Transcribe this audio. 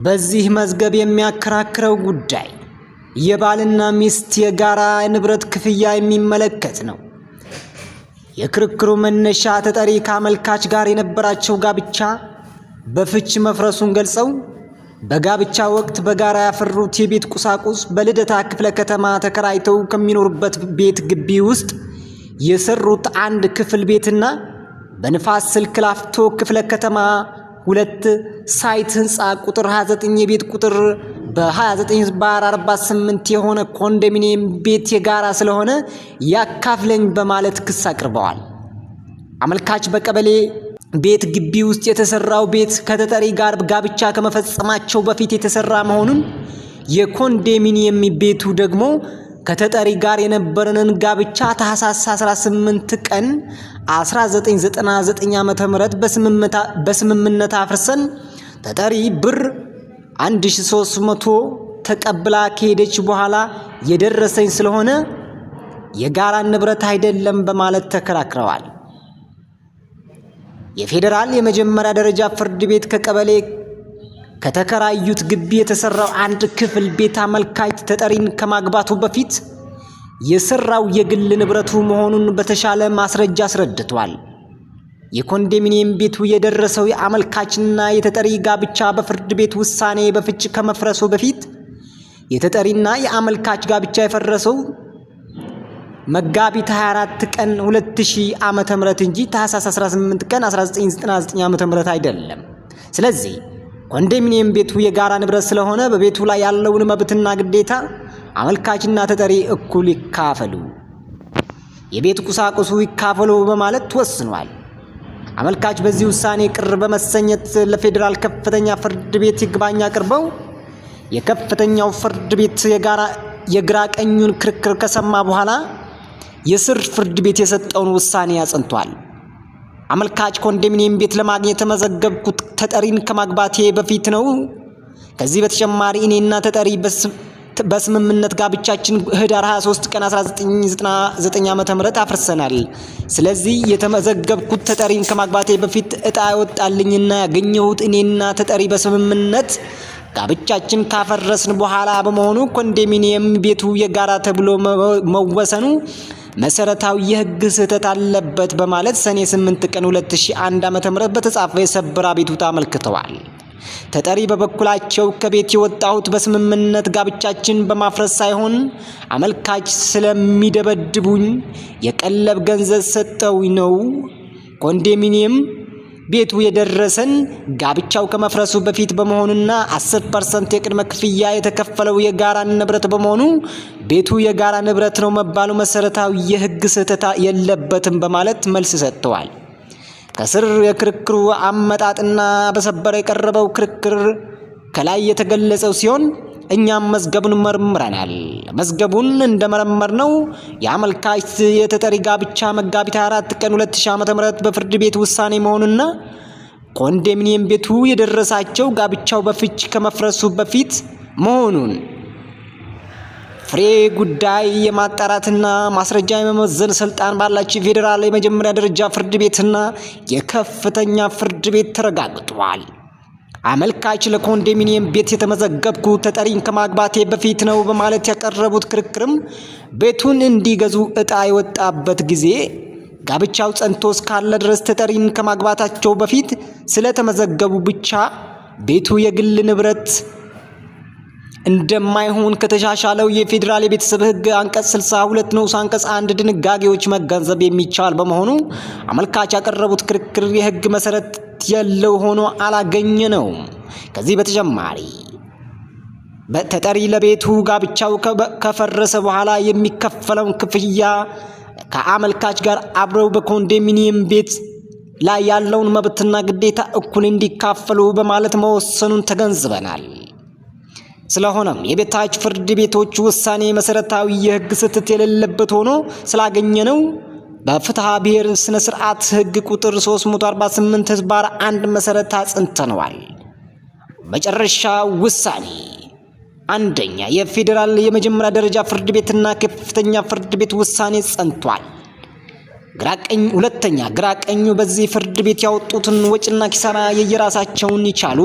በዚህ መዝገብ የሚያከራክረው ጉዳይ የባልና ሚስት የጋራ ንብረት ክፍያ የሚመለከት ነው። የክርክሩ መነሻ ተጠሪ ከአመልካች ጋር የነበራቸው ጋብቻ በፍች መፍረሱን ገልጸው በጋብቻ ወቅት በጋራ ያፈሩት የቤት ቁሳቁስ በልደታ ክፍለ ከተማ ተከራይተው ከሚኖሩበት ቤት ግቢ ውስጥ የሰሩት አንድ ክፍል ቤትና በንፋስ ስልክ ላፍቶ ክፍለ ከተማ 2 ሳይት ህንፃ ቁጥር 29 የቤት ቁጥር በ29/48 የሆነ ኮንዶሚኒየም ቤት የጋራ ስለሆነ ያካፍለኝ በማለት ክስ አቅርበዋል። አመልካች በቀበሌ ቤት ግቢ ውስጥ የተሰራው ቤት ከተጠሪ ጋር ጋብቻ ከመፈጸማቸው በፊት የተሰራ መሆኑን የኮንዶሚኒየም ቤቱ ደግሞ ከተጠሪ ጋር የነበረንን ጋብቻ ታህሳስ 18 ቀን 1999 ዓ.ም በስምምነት አፍርሰን ተጠሪ ብር 1300 ተቀብላ ከሄደች በኋላ የደረሰኝ ስለሆነ የጋራ ንብረት አይደለም በማለት ተከራክረዋል። የፌደራል የመጀመሪያ ደረጃ ፍርድ ቤት ከቀበሌ ከተከራዩት ግቢ የተሰራው አንድ ክፍል ቤት አመልካች ተጠሪን ከማግባቱ በፊት የሰራው የግል ንብረቱ መሆኑን በተሻለ ማስረጃ አስረድቷል። የኮንዶሚኒየም ቤቱ የደረሰው የአመልካችና የተጠሪ ጋብቻ በፍርድ ቤት ውሳኔ በፍች ከመፍረሱ በፊት የተጠሪና የአመልካች ጋብቻ የፈረሰው መጋቢት 24 ቀን 2000 ዓመተ ምህረት እንጂ ታህሳስ 18 ቀን 1999 ዓመተ ምህረት አይደለም። ስለዚህ ኮንዶሚኒየም ቤቱ የጋራ ንብረት ስለሆነ በቤቱ ላይ ያለውን መብትና ግዴታ አመልካችና ተጠሪ እኩል ይካፈሉ፣ የቤት ቁሳቁሱ ይካፈሉ በማለት ተወስኗል። አመልካች በዚህ ውሳኔ ቅር በመሰኘት ለፌደራል ከፍተኛ ፍርድ ቤት ይግባኝ አቅርበው የከፍተኛው ፍርድ ቤት የግራ ቀኙን ክርክር ከሰማ በኋላ የስር ፍርድ ቤት የሰጠውን ውሳኔ አጽንቷል። አመልካች ኮንዶሚኒየም ቤት ለማግኘት ተመዘገብኩት ተጠሪን ከማግባቴ በፊት ነው። ከዚህ በተጨማሪ እኔና ተጠሪ በስምምነት ጋብቻችን ህዳር 23 ቀን 1999 ዓ.ም አፍርሰናል። ስለዚህ የተመዘገብኩት ተጠሪን ከማግባቴ በፊት እጣ ያወጣልኝና ያገኘሁት እኔና ተጠሪ በስምምነት ጋብቻችን ካፈረስን በኋላ በመሆኑ ኮንዶሚኒየም ቤቱ የጋራ ተብሎ መወሰኑ መሰረታዊ የህግ ስህተት አለበት በማለት ሰኔ 8 ቀን 2001 ዓ.ም በተጻፈ የሰበር አቤቱታ አመልክተዋል። ተጠሪ በበኩላቸው ከቤት የወጣሁት በስምምነት ጋብቻችን በማፍረስ ሳይሆን አመልካች ስለሚደበድቡኝ የቀለብ ገንዘብ ሰጠውኝ ነው። ኮንዶሚኒየም ቤቱ የደረሰን ጋብቻው ከመፍረሱ በፊት በመሆኑና 10% የቅድመ ክፍያ የተከፈለው የጋራ ንብረት በመሆኑ ቤቱ የጋራ ንብረት ነው መባሉ መሰረታዊ የህግ ስህተት የለበትም በማለት መልስ ሰጥተዋል። ከስር የክርክሩ አመጣጥና በሰበር የቀረበው ክርክር ከላይ የተገለጸው ሲሆን እኛም መዝገቡን መርምረናል። መዝገቡን እንደመረመርነው የአመልካች የተጠሪ ጋብቻ መጋቢት 24 ቀን 2000 ዓ.ም በፍርድ ቤት ውሳኔ መሆኑና ኮንዶሚኒየም ቤቱ የደረሳቸው ጋብቻው በፍች ከመፍረሱ በፊት መሆኑን ፍሬ ጉዳይ የማጣራትና ማስረጃ የመመዘን ስልጣን ባላቸው ፌደራል የመጀመሪያ ደረጃ ፍርድ ቤትና የከፍተኛ ፍርድ ቤት ተረጋግጧል። አመልካች ለኮንዶሚኒየም ቤት የተመዘገብኩ ተጠሪን ከማግባቴ በፊት ነው በማለት ያቀረቡት ክርክርም ቤቱን እንዲገዙ እጣ የወጣበት ጊዜ ጋብቻው ጸንቶ እስካለ ድረስ ተጠሪን ከማግባታቸው በፊት ስለተመዘገቡ ብቻ ቤቱ የግል ንብረት እንደማይሆን ከተሻሻለው የፌደራል የቤተሰብ ህግ አንቀጽ 62 ንዑስ አንቀጽ 1 ድንጋጌዎች መገንዘብ የሚቻል በመሆኑ አመልካች ያቀረቡት ክርክር የህግ መሰረት ያለው ሆኖ አላገኘ ነው። ከዚህ በተጨማሪ ተጠሪ ለቤቱ ጋብቻው ከፈረሰ በኋላ የሚከፈለውን ክፍያ ከአመልካች ጋር አብረው በኮንዶሚኒየም ቤት ላይ ያለውን መብትና ግዴታ እኩል እንዲካፈሉ በማለት መወሰኑን ተገንዝበናል። ስለሆነም የበታች ፍርድ ቤቶች ውሳኔ መሰረታዊ የህግ ስህተት የሌለበት ሆኖ ስላገኘነው በፍትሐ ብሔር ስነ ስርዓት ህግ ቁጥር 348/1 መሰረት አጽንተነዋል። መጨረሻ ውሳኔ አንደኛ የፌደራል የመጀመሪያ ደረጃ ፍርድ ቤትና ከፍተኛ ፍርድ ቤት ውሳኔ ጸንቷል። ሁለተኛ ግራቀኙ በዚህ ፍርድ ቤት ያወጡትን ወጭና ኪሳራ የየራሳቸውን ይቻሉ